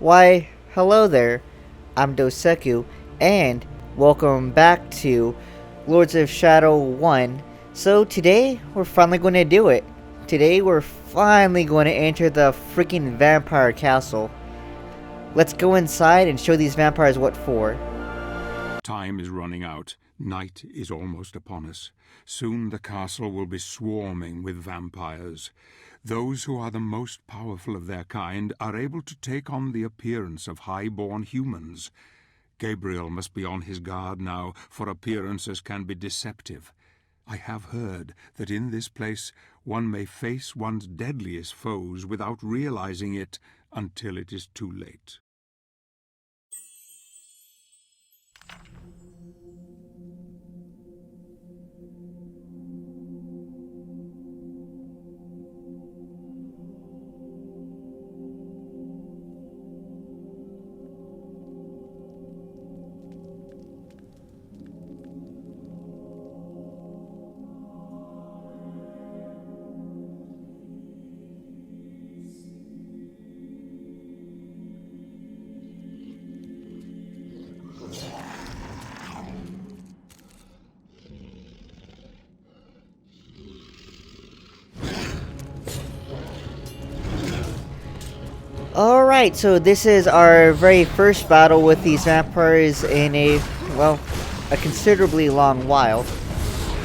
Why, hello there. I'm Doseku, and welcome back to Lords of Shadow 1. So today, we're finally going to do it. Today, we're finally going to enter the freaking vampire castle. Let's go inside and show these vampires what for. Time is running out. Night is almost upon us. Soon the castle will be swarming with vampires. Those who are the most powerful of their kind are able to take on the appearance of high-born humans. Gabriel must be on his guard now, for appearances can be deceptive. I have heard that in this place one may face one's deadliest foes without realizing it until it is too late. Alright, so this is our very first battle with these vampires in a considerably long while.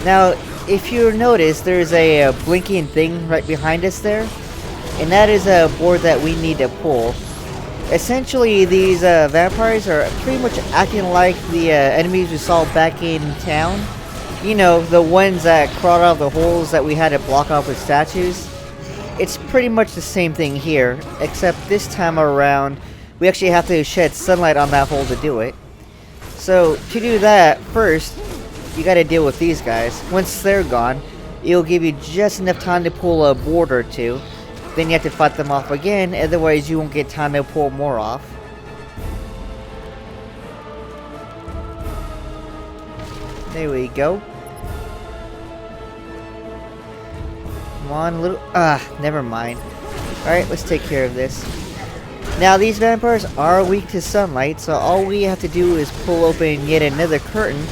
Now, if you notice, there's a blinking thing right behind us there, and that is a board that we need to pull. Essentially, these vampires are pretty much acting like the enemies we saw back in town. You know, the ones that crawled out of the holes that we had to block off with statues. It's pretty much the same thing here, except this time around, we actually have to shed sunlight on that hole to do it. So, to do that, first, you gotta deal with these guys. Once they're gone, it'll give you just enough time to pull a board or two. Then you have to fight them off again, otherwise you won't get time to pull more off. There we go. Come on, little... never mind. Alright, let's take care of this. Now, these vampires are weak to sunlight, so all we have to do is pull open yet another curtain,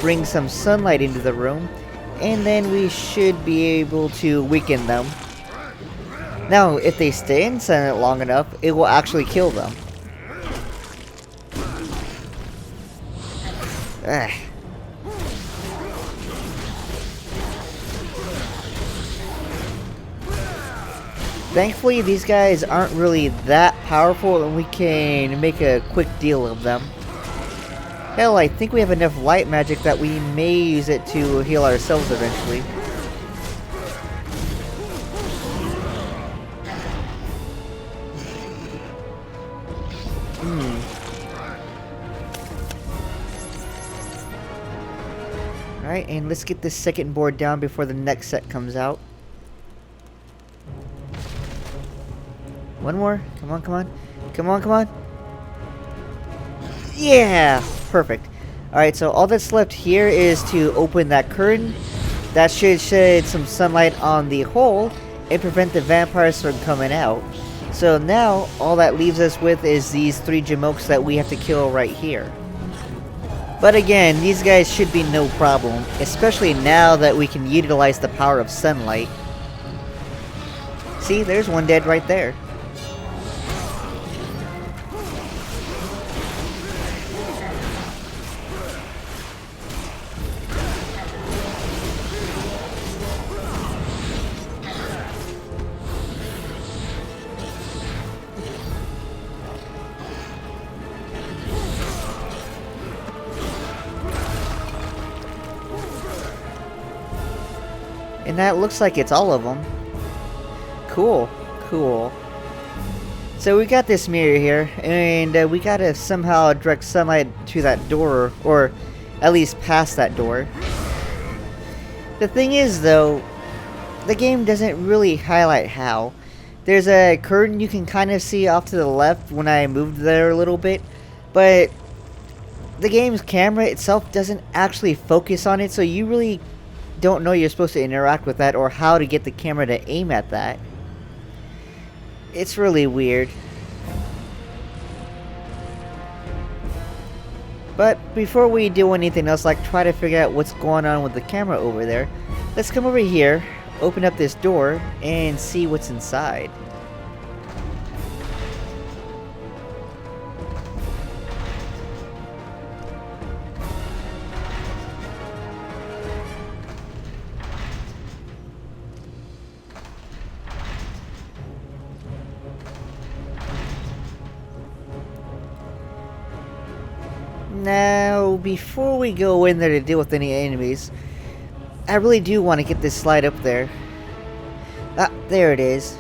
bring some sunlight into the room, and then we should be able to weaken them. Now, if they stay in sunlight long enough, it will actually kill them. Ugh. Thankfully, these guys aren't really that powerful, and we can make a quick deal of them. Hell, I think we have enough light magic that we may use it to heal ourselves eventually. Alright, and let's get this second board down before the next set comes out. One more. Come on, come on. Come on, come on. Yeah! Perfect. Alright, so all that's left here is to open that curtain. That should shed some sunlight on the hole and prevent the vampires from coming out. So now, all that leaves us with is these 3 Jamokes that we have to kill right here. But again, these guys should be no problem, especially now that we can utilize the power of sunlight. See, there's one dead right there. And that looks like it's all of them. Cool, cool. So we got this mirror here, and we gotta somehow direct sunlight to that door, or at least past that door. The thing is, though, the game doesn't really highlight how. There's a curtain you can kind of see off to the left when I moved there a little bit, but the game's camera itself doesn't actually focus on it, so you really don't know you're supposed to interact with that or how to get the camera to aim at that. It's really weird. But before we do anything else, like try to figure out what's going on with the camera over there, let's come over here, open up this door, and see what's inside. Now, before we go in there to deal with any enemies, I really do want to get this slide up there. Ah, there it is.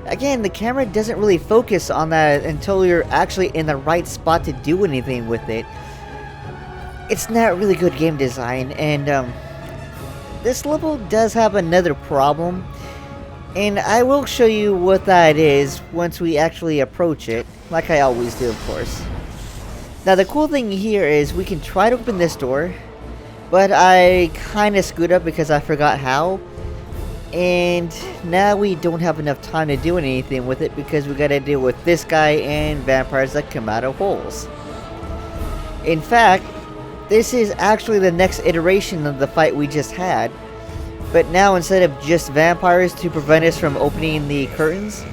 Again, the camera doesn't really focus on that until you're actually in the right spot to do anything with it. It's not really good game design, and this level does have another problem. And I will show you what that is once we actually approach it, like I always do, of course. Now the cool thing here is we can try to open this door, but I kinda screwed up because I forgot how. And now we don't have enough time to do anything with it because we gotta deal with this guy and vampires that come out of holes. In fact, this is actually the next iteration of the fight we just had. But now instead of just vampires to prevent us from opening the curtains,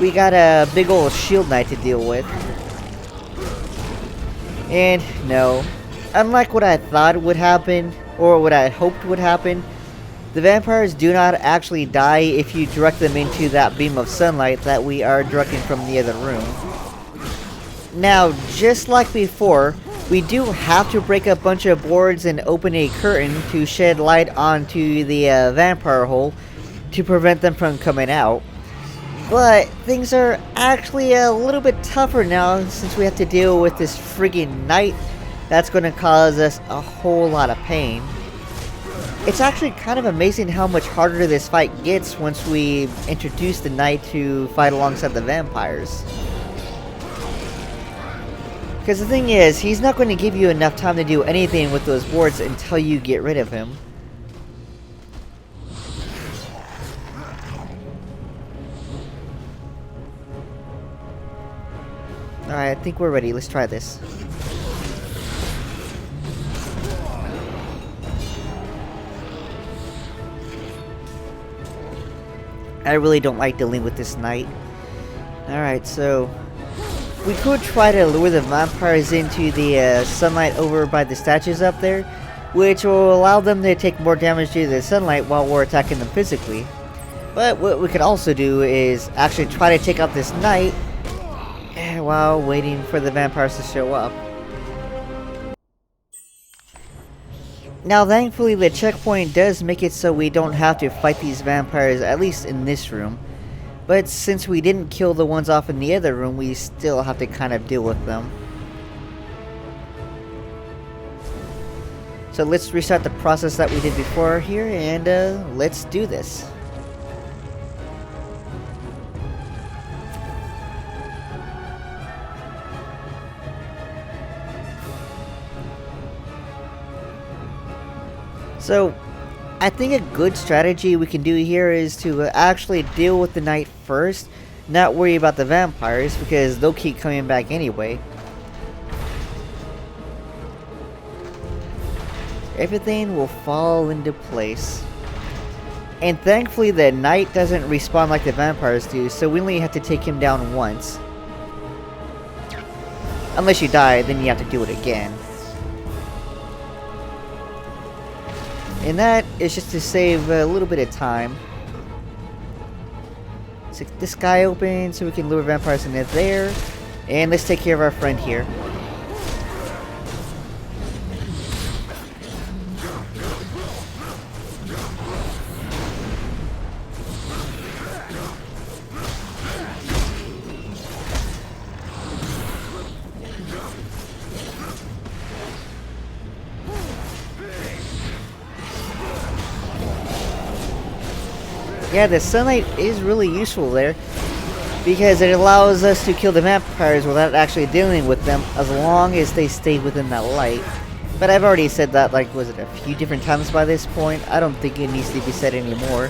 we got a big old shield knight to deal with. And no, unlike what I thought would happen, or what I hoped would happen, the vampires do not actually die if you direct them into that beam of sunlight that we are directing from the other room. Now, just like before, we do have to break a bunch of boards and open a curtain to shed light onto the vampire hole to prevent them from coming out. But things are actually a little bit tougher now since we have to deal with this friggin' knight that's going to cause us a whole lot of pain. It's actually kind of amazing how much harder this fight gets once we introduce the knight to fight alongside the vampires. Because the thing is, he's not going to give you enough time to do anything with those boards until you get rid of him. Alright, I think we're ready. Let's try this. I really don't like dealing with this knight. Alright, so we could try to lure the vampires into the sunlight over by the statues up there, which will allow them to take more damage due to the sunlight while we're attacking them physically. But what we could also do is actually try to take out this knight while waiting for the vampires to show up. Now thankfully the checkpoint does make it so we don't have to fight these vampires, at least in this room. But since we didn't kill the ones off in the other room, we still have to kind of deal with them. So let's restart the process that we did before here, and let's do this. So, I think a good strategy we can do here is to actually deal with the knight first, not worry about the vampires, because they'll keep coming back anyway. Everything will fall into place. And thankfully the knight doesn't respawn like the vampires do, so we only have to take him down once. Unless you die, then you have to do it again. And that is just to save a little bit of time. Let's get this guy open so we can lure vampires in there. And let's take care of our friend here. Yeah, the sunlight is really useful there, because it allows us to kill the vampires without actually dealing with them, as long as they stay within that light. But I've already said that, like, was it a few different times by this point? I don't think it needs to be said anymore.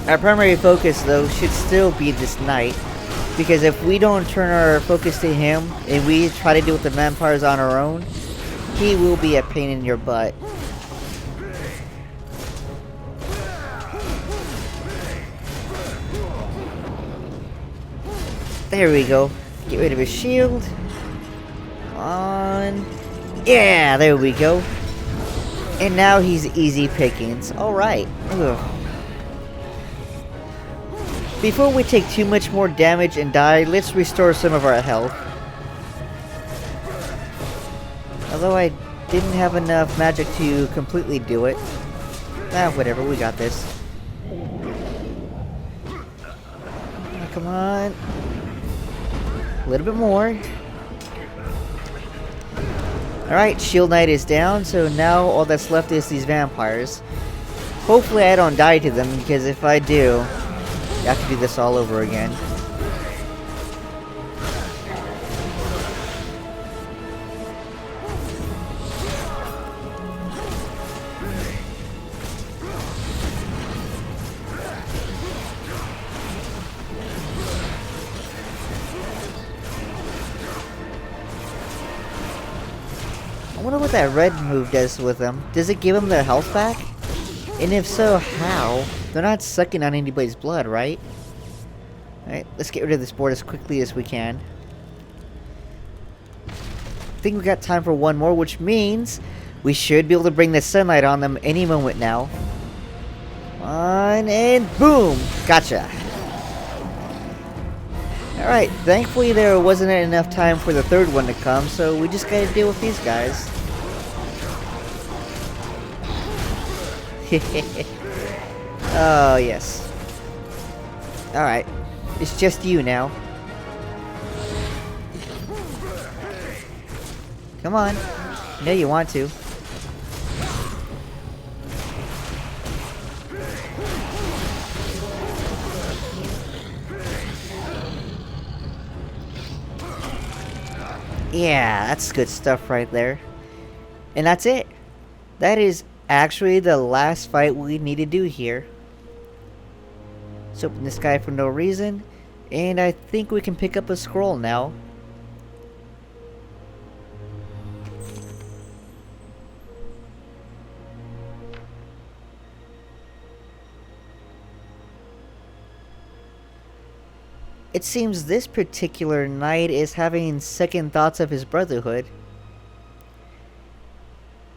Our primary focus, though, should still be this knight. Because if we don't turn our focus to him, and we try to deal with the vampires on our own, he will be a pain in your butt. There we go. Get rid of his shield. On. Yeah, there we go. And now he's easy pickings. Alright. Before we take too much more damage and die, let's restore some of our health. Although I didn't have enough magic to completely do it. Whatever, we got this. Come on. A little bit more. Alright, Shield Knight is down, so now all that's left is these vampires. Hopefully I don't die to them, because if I do, I have to do this all over again. I wonder what that red move does with them. Does it give them their health back? And if so, how? They're not sucking on anybody's blood, right? Alright, let's get rid of this board as quickly as we can. I think we got time for one more, which means we should be able to bring the sunlight on them any moment now. On and boom! Gotcha! Alright, thankfully there wasn't enough time for the third one to come, so we just gotta deal with these guys. Oh, yes. Alright. It's just you now. Come on. I know you want to. Yeah, that's good stuff right there. And that's it. That is actually the last fight we need to do here. Let's open this guy for no reason. And I think we can pick up a scroll now. It seems this particular knight is having second thoughts of his brotherhood.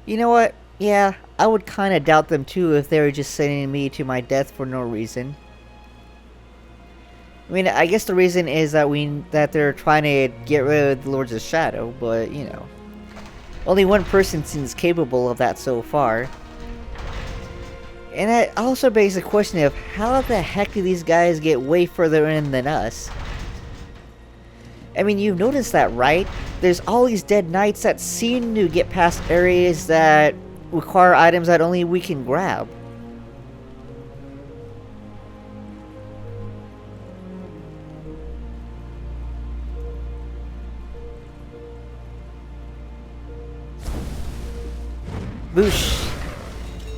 You know what? Yeah, I would kind of doubt them too if they were just sending me to my death for no reason. I mean, I guess the reason is that they're trying to get rid of the Lords of Shadow, but you know, only one person seems capable of that so far. And that also begs the question of how the heck do these guys get way further in than us? I mean, you've noticed that, right? There's all these dead knights that seem to get past areas that require items that only we can grab. Boosh!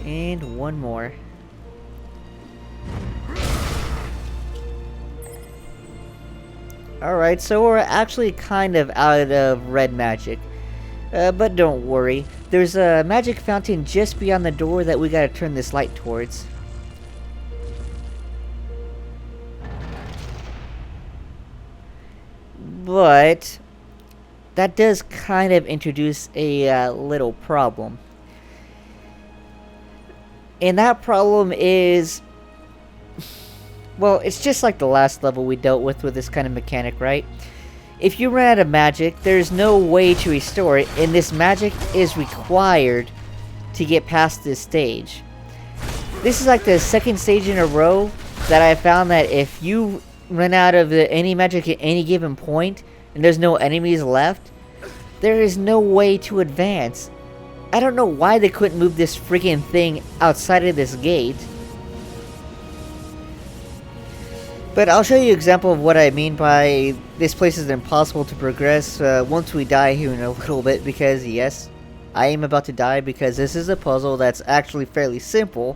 And one more. Alright, so we're actually kind of out of red magic. But don't worry. There's a magic fountain just beyond the door that we gotta turn this light towards. But that does kind of introduce a little problem. And that problem is, well, it's just like the last level we dealt with this kind of mechanic, right? If you run out of magic, there's no way to restore it, and this magic is required to get past this stage. This is like the second stage in a row that I found that if you run out of any magic at any given point, and there's no enemies left, there is no way to advance. I don't know why they couldn't move this freaking thing outside of this gate. But I'll show you an example of what I mean by this place is impossible to progress once we die here in a little bit, because yes, I am about to die because this is a puzzle that's actually fairly simple,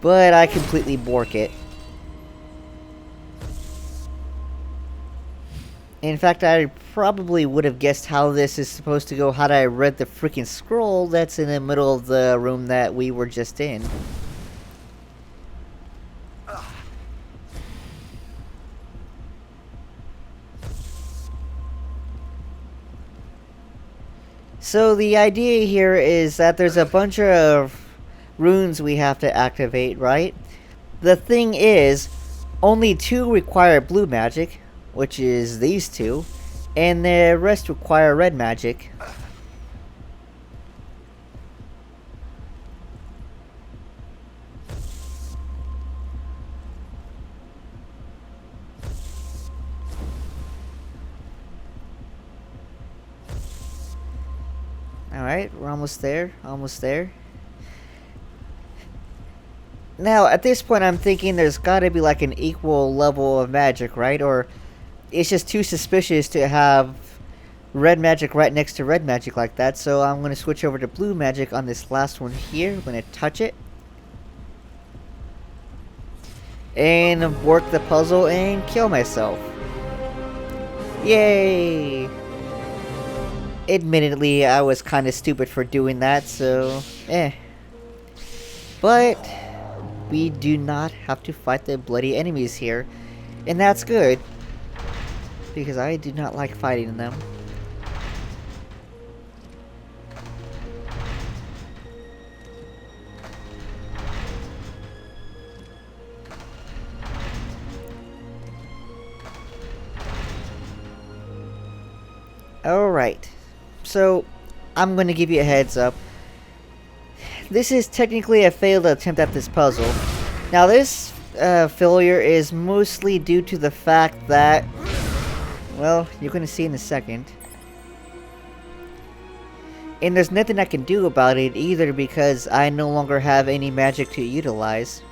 but I completely bork it. In fact, I probably would have guessed how this is supposed to go had I read the freaking scroll that's in the middle of the room that we were just in. So the idea here is that there's a bunch of runes we have to activate, right? The thing is, only 2 require blue magic, which is these 2, and the rest require red magic. Alright, we're almost there, almost there. Now, at this point, I'm thinking there's gotta be like an equal level of magic, right? Or it's just too suspicious to have red magic right next to red magic like that. So I'm gonna switch over to blue magic on this last one here. I'm gonna touch it. And work the puzzle and kill myself. Yay! Admittedly, I was kinda stupid for doing that, so But we do not have to fight the bloody enemies here. And that's good, because I do not like fighting them. Alright, so I'm going to give you a heads up. This is technically a failed attempt at this puzzle. Now this failure is mostly due to the fact that, well, you're going to see in a second. And there's nothing I can do about it either because I no longer have any magic to utilize.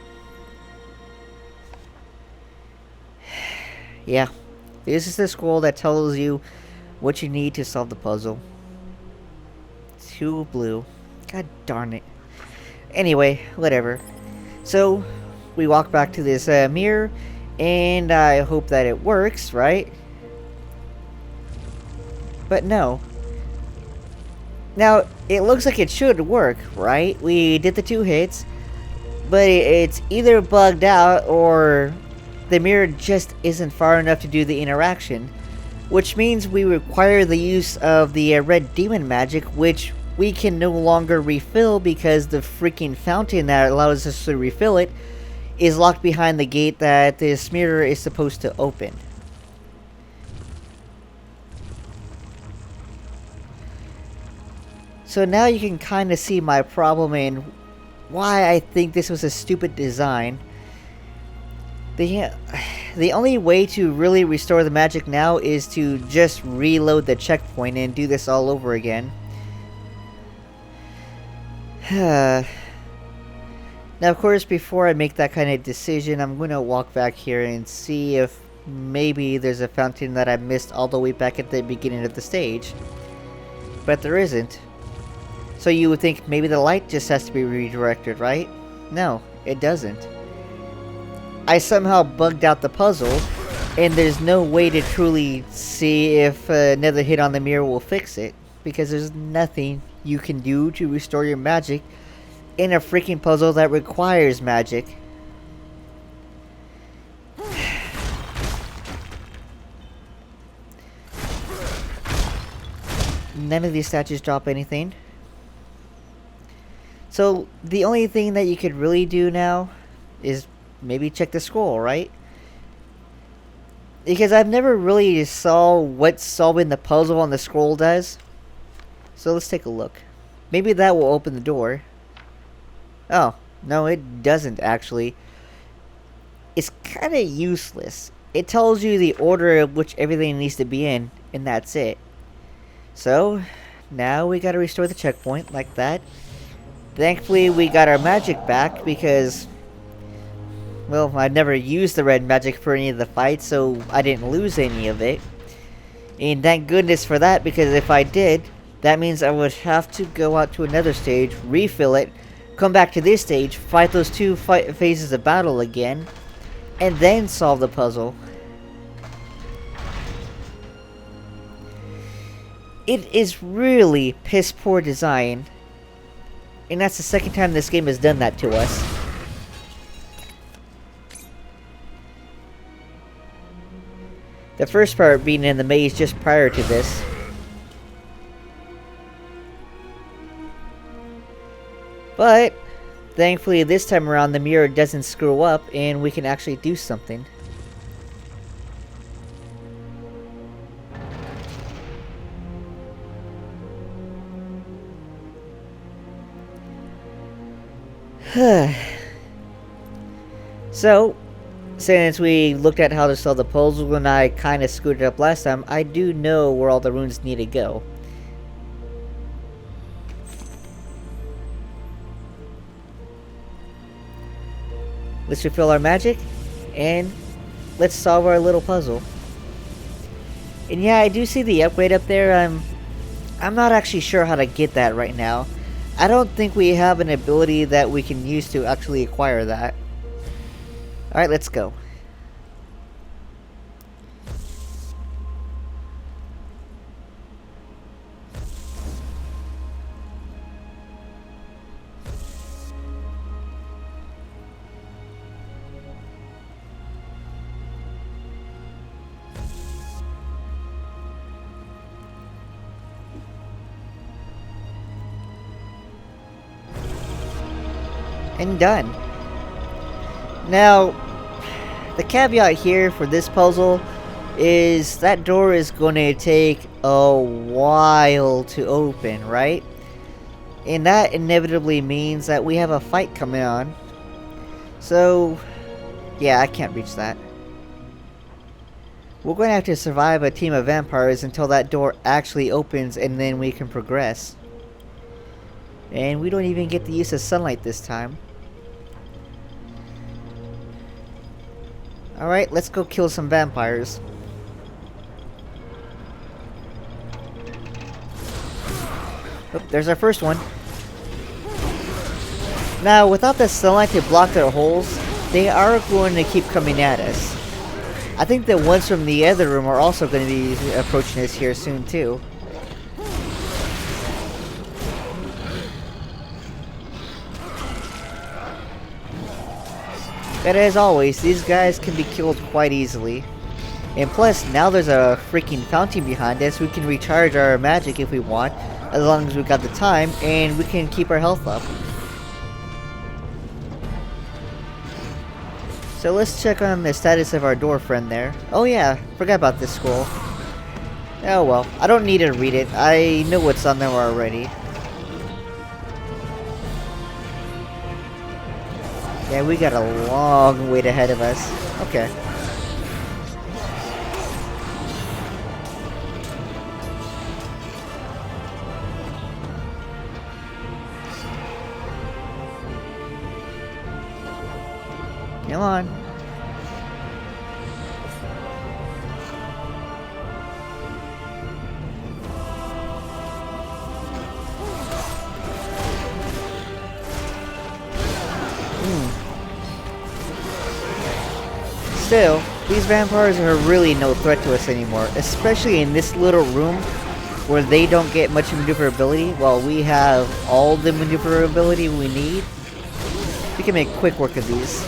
Yeah, this is the scroll that tells you what you need to solve the puzzle. 2 blue. God darn it. Anyway, whatever. So, we walk back to this mirror, and I hope that it works, right? But no. Now, it looks like it should work, right? We did the 2 hits, but it's either bugged out or the mirror just isn't far enough to do the interaction, which means we require the use of the red demon magic, which we can no longer refill because the freaking fountain that allows us to refill it is locked behind the gate that this mirror is supposed to open. So now you can kind of see my problem and why I think this was a stupid design. The only way to really restore the magic now is to just reload the checkpoint and do this all over again. Now, of course, before I make that kind of decision, I'm going to walk back here and see if maybe there's a fountain that I missed all the way back at the beginning of the stage. But there isn't. So you would think maybe the light just has to be redirected, right? No, it doesn't. I somehow bugged out the puzzle, and there's no way to truly see if another hit on the mirror will fix it, because there's nothing you can do to restore your magic in a freaking puzzle that requires magic. None of these statues drop anything. So the only thing that you could really do now is maybe check the scroll, right? Because I've never really saw what solving the puzzle on the scroll does. So let's take a look. Maybe that will open the door. Oh, no, it doesn't actually. It's kind of useless. It tells you the order of which everything needs to be in, and that's it. So, now we gotta restore the checkpoint like that. Thankfully, we got our magic back because, well, I've never used the red magic for any of the fights, so I didn't lose any of it. And thank goodness for that, because if I did, that means I would have to go out to another stage, refill it, come back to this stage, fight those 2 phases of battle again, and then solve the puzzle. It is really piss poor design. And that's the second time this game has done that to us. The first part being in the maze just prior to this. But thankfully this time around the mirror doesn't screw up and we can actually do something. So, since we looked at how to solve the puzzle when I kind of screwed it up last time, I do know where all the runes need to go. Let's refill our magic, and let's solve our little puzzle. And yeah, I do see the upgrade up there. I'm not actually sure how to get that right now. I don't think we have an ability that we can use to actually acquire that. Alright, let's go. And done. Now, the caveat here for this puzzle is that door is going to take a while to open, right? And that inevitably means that we have a fight coming on. So, yeah, I can't reach that. We're going to have to survive a team of vampires until that door actually opens and then we can progress. And we don't even get the use of sunlight this time. Alright, let's go kill some vampires. Oh, there's our first one. Now, without the sunlight to block their holes, they are going to keep coming at us. I think the ones from the other room are also going to be approaching us here soon, too. But as always, these guys can be killed quite easily. And plus, now there's a freaking fountain behind us. We can recharge our magic if we want, as long as we've got the time, and we can keep our health up. So let's check on the status of our door friend there. Oh yeah, forgot about this scroll. Oh well, I don't need to read it. I know what's on there already. Yeah, we got a long wait ahead of us. Okay. Come on. Still, these vampires are really no threat to us anymore, especially in this little room where they don't get much maneuverability while we have all the maneuverability we need. We can make quick work of these.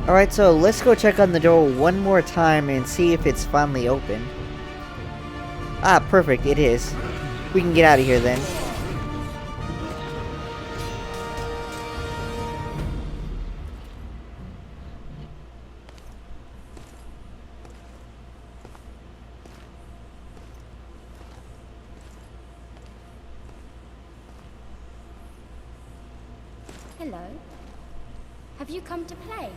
Alright, so let's go check on the door one more time and see if it's finally open. Ah, perfect, it is. We can get out of here then. Hello. Have you come to play?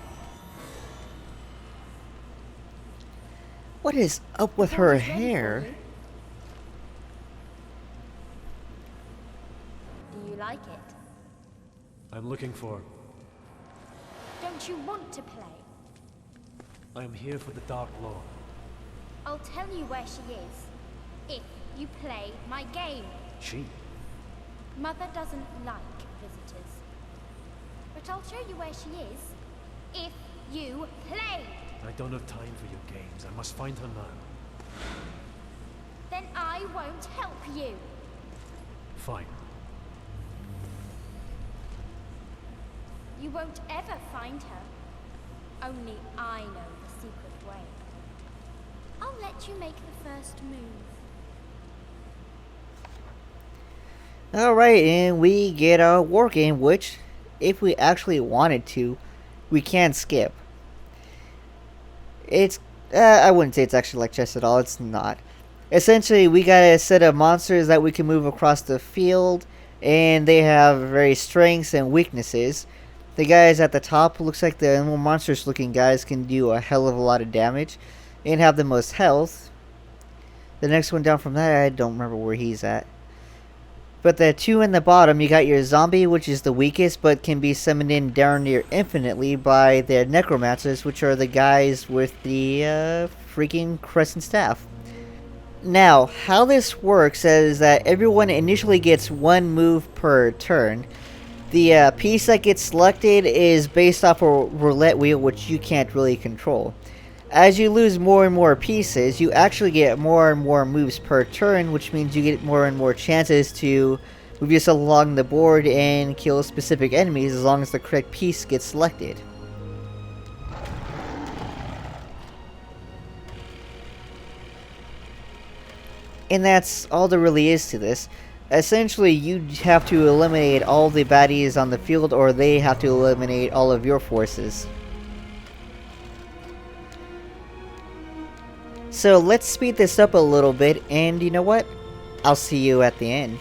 What is up with her hair? Do you like it? I'm looking for... Don't you want to play? I am here for the Dark Lord. I'll tell you where she is. If you play my game. She? Mother doesn't like visitors. But I'll show you where she is. If you play. I don't have time for your games. I must find her now. Then I won't help you. Fine. You won't ever find her. Only I know the secret way. I'll let you make the first move. Alright, and we get a war game, which, if we actually wanted to, we can skip. It's, I wouldn't say it's actually like chess at all, it's not. Essentially, we got a set of monsters that we can move across the field, and they have various strengths and weaknesses. The guys at the top, looks like the more monstrous looking guys can do a hell of a lot of damage, and have the most health. The next one down from that, I don't remember where he's at. But the two in the bottom, you got your zombie, which is the weakest, but can be summoned in darn near infinitely by the necromancers, which are the guys with the freaking crescent staff. Now, how this works is that everyone initially gets one move per turn. The piece that gets selected is based off a roulette wheel, which you can't really control. As you lose more and more pieces, you actually get more and more moves per turn, which means you get more and more chances to move yourself along the board and kill specific enemies as long as the correct piece gets selected. And that's all there really is to this. Essentially, you have to eliminate all the baddies on the field, or they have to eliminate all of your forces. So let's speed this up a little bit, and you know what? I'll see you at the end.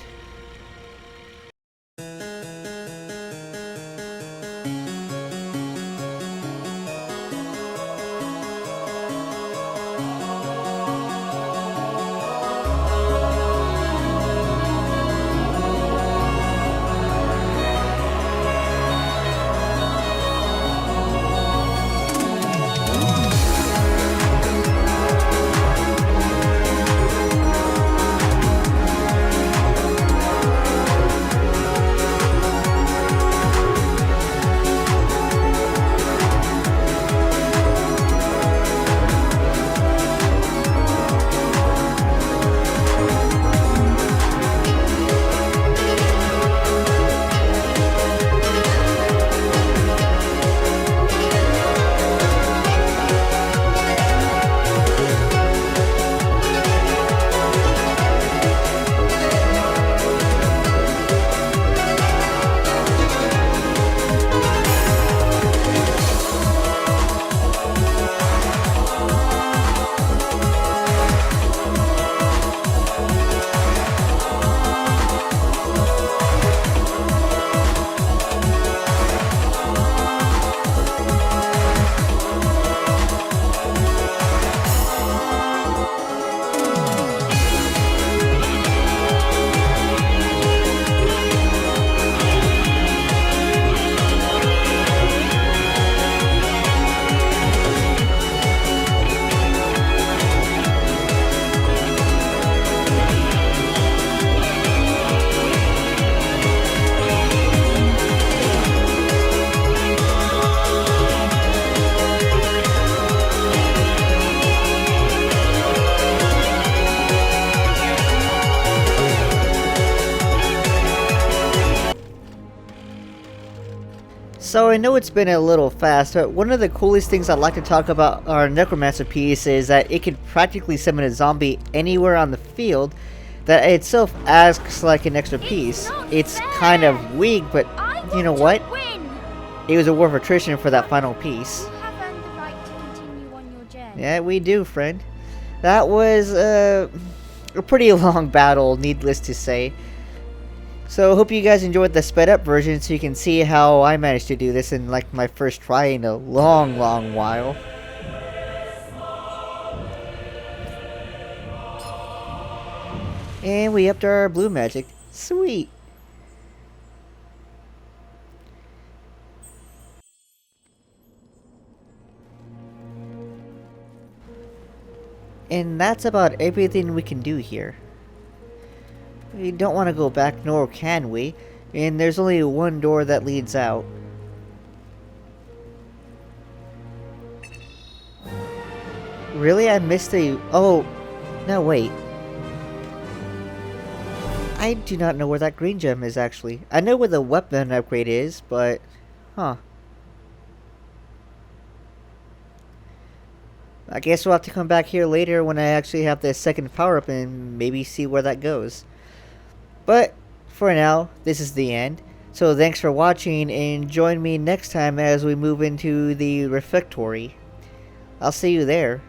So I know it's been a little fast, but one of the coolest things I'd like to talk about our Necromancer piece is that it can practically summon a zombie anywhere on the field. That itself asks like an extra piece. It's kind of weak, but you know what? It was a war of attrition for that final piece. You have earned the right to continue on your journey. Yeah, we do, friend. That was a pretty long battle, needless to say. So, hope you guys enjoyed the sped up version so you can see how I managed to do this in like my first try in a long while. And we upped our blue magic. Sweet. And that's about everything we can do here. We don't want to go back, nor can we. And there's only one door that leads out. Really? I missed the... Oh, no, wait. I do not know where that green gem is, actually. I know where the weapon upgrade is, but... Huh. I guess we'll have to come back here later when I actually have the second power-up and maybe see where that goes. But, for now, this is the end. So thanks for watching, and join me next time as we move into the refectory. I'll see you there.